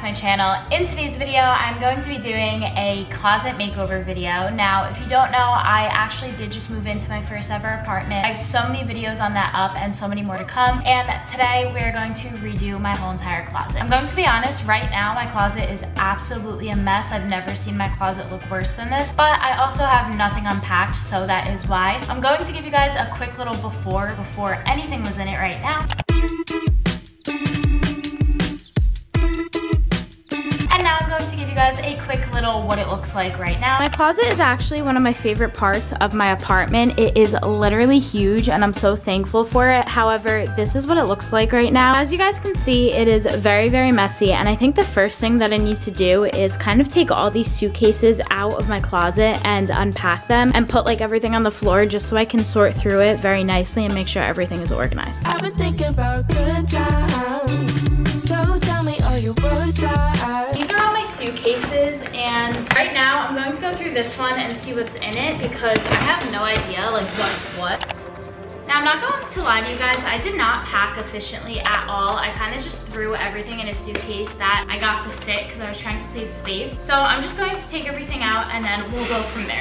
my channel. In today's video, I'm going to be doing a closet makeover video. Now, if you don't know, I actually did just move into my first ever apartment. I have so many videos on that up and so many more to come. And today we're going to redo my whole entire closet. I'm going to be honest, right now my closet is absolutely a mess. I've never seen my closet look worse than this, but I also have nothing unpacked, so that is why. I'm going to give you guys a quick little before anything was in it right now. And now I'm going to give you guys a quick little what it looks like right now. My closet is actually one of my favorite parts of my apartment. It is literally huge and I'm so thankful for it. However, this is what it looks like right now. As you guys can see, it is very, very messy, and I think the first thing that I need to do is kind of take all these suitcases out of my closet and unpack them and put like everything on the floor just so I can sort through it very nicely and make sure everything is organized. I've been thinking about good times, so tell me all your worst times. These are all my suitcases, and right now I'm going to go through this one and see what's in it because I have no idea like what's what. Now, I'm not going to lie to you guys, I did not pack efficiently at all. I kind of just threw everything in a suitcase that I got to fit because I was trying to save space. So I'm just going to take everything out and then we'll go from there.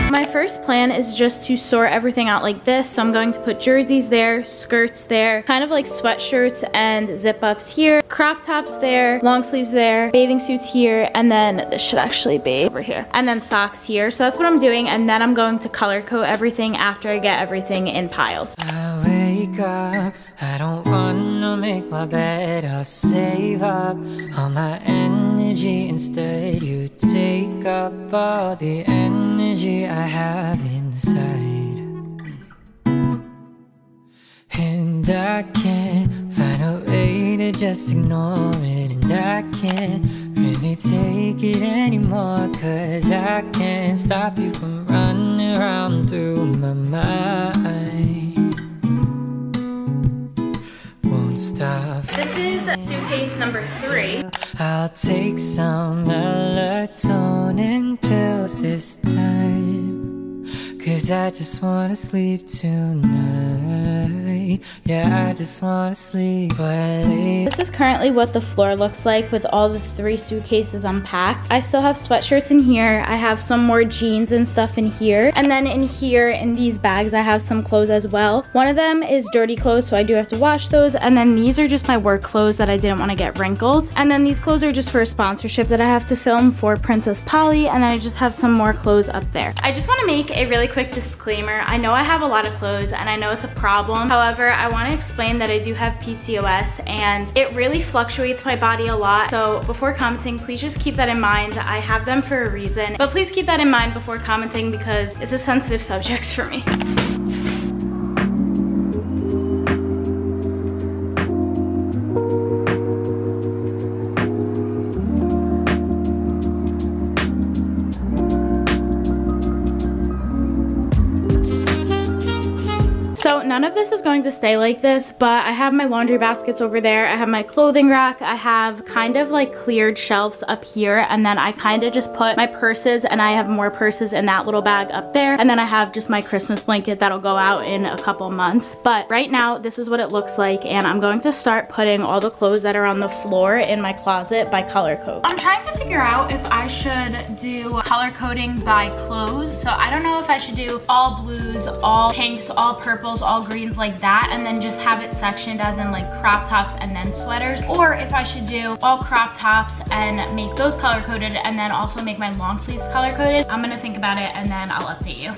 My first plan is just to sort everything out like this. So I'm going to put jerseys there, skirts there, kind of like sweatshirts and zip ups here, crop tops there, long sleeves there, bathing suits here, and then this should actually be over here, and then socks here. So that's what I'm doing, and then I'm going to color code everything after I get everything in piles. I wake up, I don't wanna make my bed, I'll save up all my energy. Instead you take up all the energy I have inside, and I can't find a way to just ignore it, and I can't really take it anymore, cause I can't stop you from running around through my mind. Won't stop. This is suitcase number 3. I'll take some melatonin pills this time, cause I just wanna sleep tonight. Yeah, I just wanna sleep. This is currently what the floor looks like with all the 3 suitcases unpacked. I still have sweatshirts in here. I have some more jeans and stuff in here. And then in here, in these bags, I have some clothes as well. One of them is dirty clothes, so I do have to wash those. And then these are just my work clothes that I didn't want to get wrinkled. And then these clothes are just for a sponsorship that I have to film for Princess Polly. And then I just have some more clothes up there. I just want to make a really quick disclaimer. I know I have a lot of clothes and I know it's a problem. However, I want to explain that I do have PCOS and it really fluctuates my body a lot. So before commenting, please just keep that in mind. I have them for a reason, but please keep that in mind before commenting because it's a sensitive subject for me. So none of this is going to stay like this, but I have my laundry baskets over there. I have my clothing rack. I have kind of like cleared shelves up here, and then I kind of just put my purses, and I have more purses in that little bag up there. And then I have just my Christmas blanket that'll go out in a couple months. But right now, this is what it looks like, and I'm going to start putting all the clothes that are on the floor in my closet by color code. I'm trying to figure out if I should do color coding by clothes. So I don't know if I should do all blues, all pinks, all purples, all greens like that, and then just have it sectioned as in like crop tops and then sweaters, or if I should do all crop tops and make those color coded and then also make my long sleeves color coded. I'm gonna think about it and then I'll update you.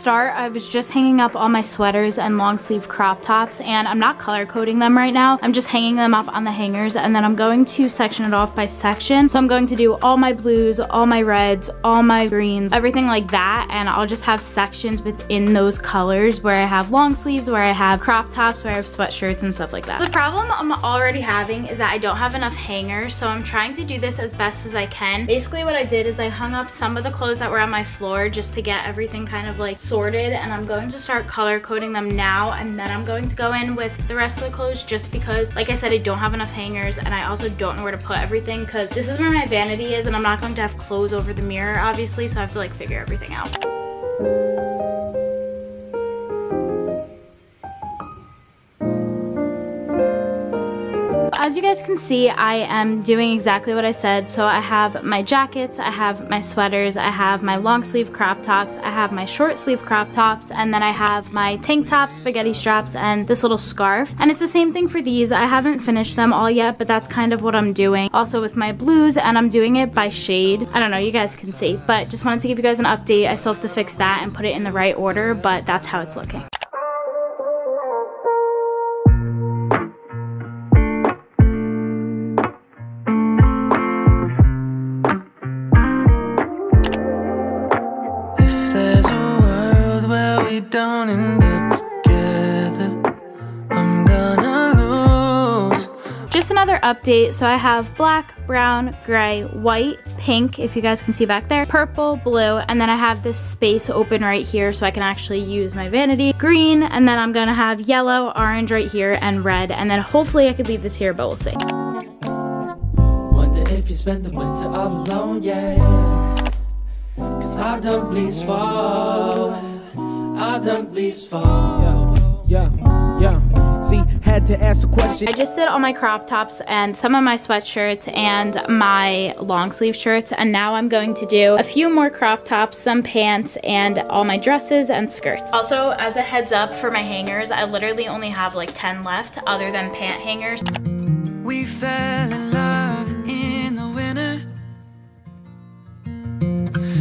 start, I was just hanging up all my sweaters and long sleeve crop tops, and I'm not color coding them right now. I'm just hanging them up on the hangers, and then I'm going to section it off by section. So I'm going to do all my blues, all my reds, all my greens, everything like that, and I'll just have sections within those colors where I have long sleeves, where I have crop tops, where I have sweatshirts and stuff like that. The problem I'm already having is that I don't have enough hangers, so I'm trying to do this as best as I can. Basically what I did is I hung up some of the clothes that were on my floor just to get everything kind of like sorted, and I'm going to start color coding them now, and then I'm going to go in with the rest of the clothes, just because like I said, I don't have enough hangers, and I also don't know where to put everything because this is where my vanity is, and I'm not going to have clothes over the mirror obviously, so I have to like figure everything out. As you guys can see, I am doing exactly what I said. So I have my jackets, I have my sweaters, I have my long sleeve crop tops, I have my short sleeve crop tops, and then I have my tank tops, spaghetti straps, and this little scarf. And it's the same thing for these. I haven't finished them all yet, but that's kind of what I'm doing. Also with my blues, and I'm doing it by shade. I don't know, you guys can see, but just wanted to give you guys an update. I still have to fix that and put it in the right order, but that's how it's looking. Don't end up together, I'm gonna lose. Just another update. So I have black, brown, gray, white, pink, if you guys can see back there, purple, blue, and then I have this space open right here so I can actually use my vanity, green, and then I'm gonna have yellow, orange right here, and red, and then hopefully I could leave this here, but we'll see. Wonder if you spend the winter all alone, yeah, 'cause I don't please fall. I don't please fall. Yeah. See, had to ask a question. I just did all my crop tops and some of my sweatshirts and my long sleeve shirts, and now I'm going to do a few more crop tops, some pants, and all my dresses and skirts. Also, as a heads up for my hangers, I literally only have like 10 left other than pant hangers. We fell in love in the winter,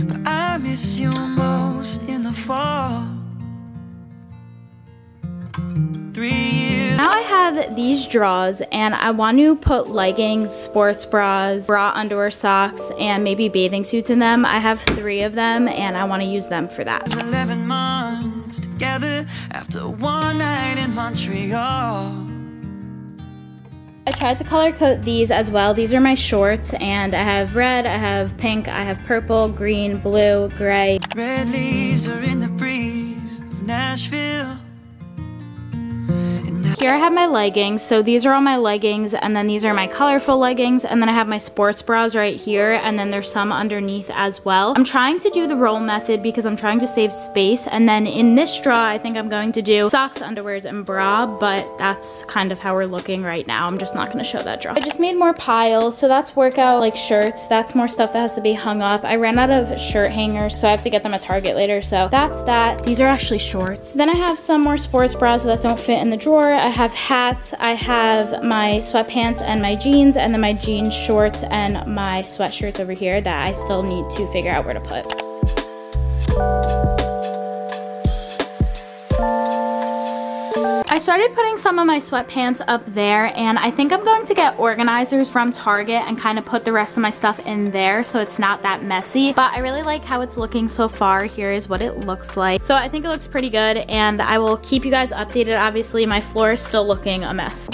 but I miss you most in the fall. 3 years. Now I have these drawers, and I want to put leggings, sports bras, bra underwear, socks, and maybe bathing suits in them. I have 3 of them, and I want to use them for that. 11 months together after one night in Montreal. I tried to color code these as well. These are my shorts, and I have red, I have pink, I have purple, green, blue, gray. Red leaves are in the breeze of Nashville. Here I have my leggings. So these are all my leggings, and then these are my colorful leggings, and then I have my sports bras right here, and then there's some underneath as well. I'm trying to do the roll method because I'm trying to save space, and then in this drawer I think I'm going to do socks, underwears, and bra, but that's kind of how we're looking right now. I'm just not going to show that drawer. I just made more piles, so that's workout like shirts. That's more stuff that has to be hung up. I ran out of shirt hangers, so I have to get them at Target later, so that's that. These are actually shorts. Then I have some more sports bras that don't fit in the drawer. I have hats, I have my sweatpants and my jeans, and then my jeans shorts and my sweatshirts over here that I still need to figure out where to put. I started putting some of my sweatpants up there, and I think I'm going to get organizers from Target and kind of put the rest of my stuff in there so it's not that messy. But I really like how it's looking so far. Here is what it looks like. So I think it looks pretty good, and I will keep you guys updated. Obviously, my floor is still looking a mess.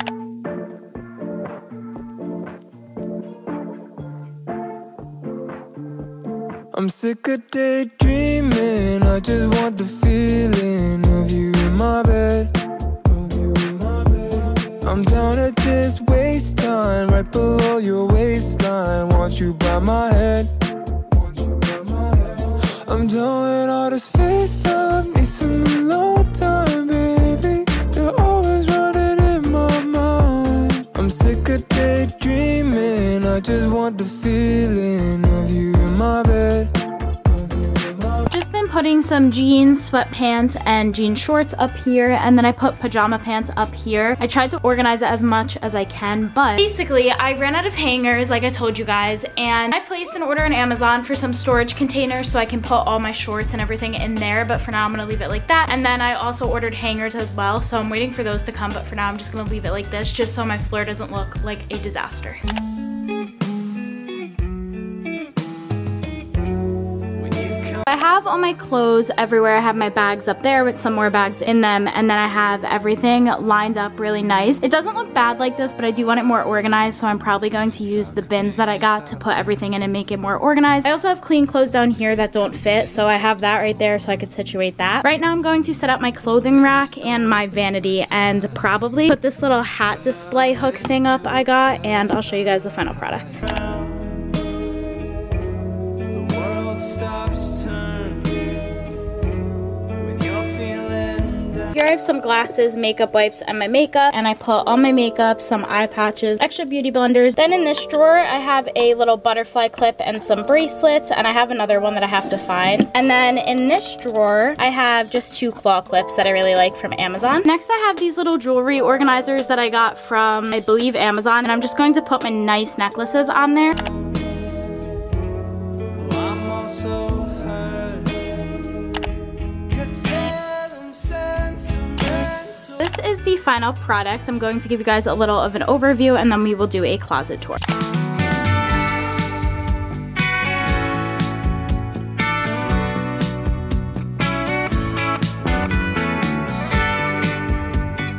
I'm sick of daydreaming, I just want the feeling of you in my bed. I'm down to just waste time right below your waistline. Want you by my head. I'm done with all this FaceTime, need some alone time, baby. You're always running in my mind. I'm sick of daydreaming, I just want the feeling of you in my bed. Just been putting some some jeans, sweatpants, and jean shorts up here, and then I put pajama pants up here. I tried to organize it as much as I can, but basically I ran out of hangers like I told you guys, and I placed an order on Amazon for some storage containers so I can put all my shorts and everything in there, but for now I'm gonna leave it like that. And then I also ordered hangers as well, so I'm waiting for those to come, but for now I'm just gonna leave it like this just so my floor doesn't look like a disaster. I have all my clothes everywhere. I have my bags up there with some more bags in them, and then I have everything lined up really nice. It doesn't look bad like this, but I do want it more organized, so I'm probably going to use the bins that I got to put everything in and make it more organized. I also have clean clothes down here that don't fit, so I have that right there so I could situate that. Right now I'm going to set up my clothing rack and my vanity, and probably put this little hat display hook thing up I got, and I'll show you guys the final product. Here I have some glasses, makeup wipes, and my makeup, and I put all my makeup, some eye patches, extra beauty blenders. Then in this drawer I have a little butterfly clip and some bracelets, and I have another one that I have to find. And then in this drawer I have just 2 claw clips that I really like from Amazon. Next I have these little jewelry organizers that I got from, I believe, Amazon, and I'm just going to put my nice necklaces on there. This is the final product. I'm going to give you guys a little of an overview, and then we will do a closet tour.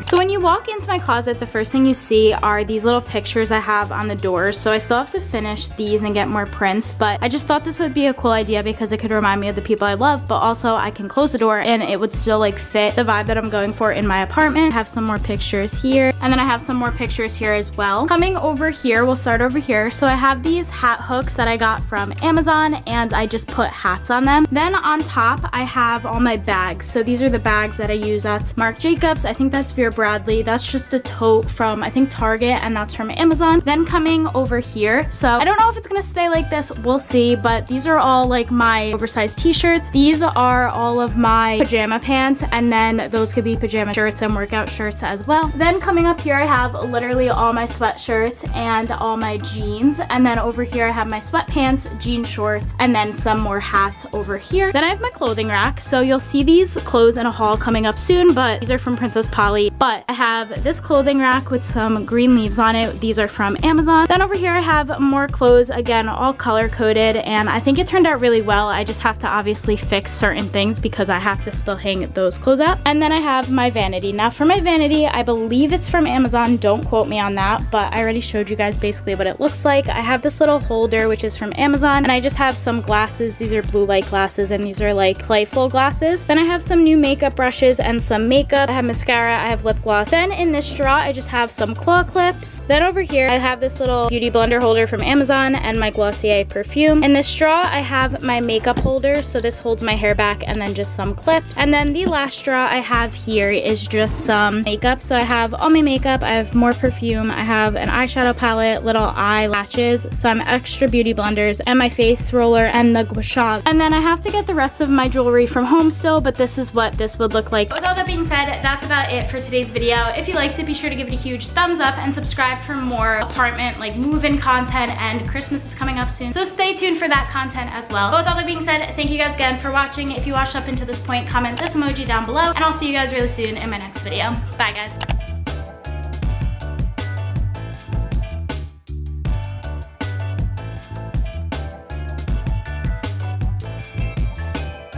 So when you walk into my closet, the first thing you see are these little pictures I have on the doors. So I still have to finish these and get more prints, but I just thought this would be a cool idea because it could remind me of the people I love, but also I can close the door and it would still like fit the vibe that I'm going for in my apartment. I have some more pictures here, and then I have some more pictures here as well. Coming over here, we'll start over here. So I have these hat hooks that I got from Amazon, and I just put hats on them. Then on top, I have all my bags. So these are the bags that I use. That's Marc Jacobs. I think that's Vera Bradley. That's just a tote from, I think, Target, and that's from Amazon. Then coming over here, so I don't know if it's gonna stay like this, we'll see, but these are all like my oversized t-shirts. These are all of my pajama pants, and then those could be pajama shirts and workout shirts as well. Then coming up here, I have literally all my sweatshirts and all my jeans, and then over here I have my sweatpants, jean shorts, and then some more hats over here. Then I have my clothing rack, so you'll see these clothes in a haul coming up soon, but these are from Princess Polly. But I have this clothing rack with some green leaves on it. These are from Amazon. Then over here I have more clothes, again, all color coded, and I think it turned out really well. I just have to obviously fix certain things because I have to still hang those clothes up. And then I have my vanity. Now for my vanity, I believe it's from Amazon. Don't quote me on that, but I already showed you guys basically what it looks like. I have this little holder, which is from Amazon, and I just have some glasses. These are blue light glasses, and these are like playful glasses. Then I have some new makeup brushes and some makeup. I have mascara, I have lip gloss. Then in this straw, I just have some claw clips. Then over here, I have this little beauty blender holder from Amazon and my Glossier perfume. In this straw, I have my makeup holder, so this holds my hair back, and then just some clips. And then the last straw I have here is just some makeup. So I have all my makeup, I have more perfume, I have an eyeshadow palette, little eyelashes, some extra beauty blenders, and my face roller, and the gua sha. And then I have to get the rest of my jewelry from home still, but this is what this would look like. With all that being said, that's about it for today's video. If you liked it, be sure to give it a huge thumbs up and subscribe for more apartment, like move-in content, and Christmas is coming up soon, so stay tuned for that content as well. But with all that being said, thank you guys again for watching. If you watched up until this point, comment this emoji down below, and I'll see you guys really soon in my next video. Bye guys.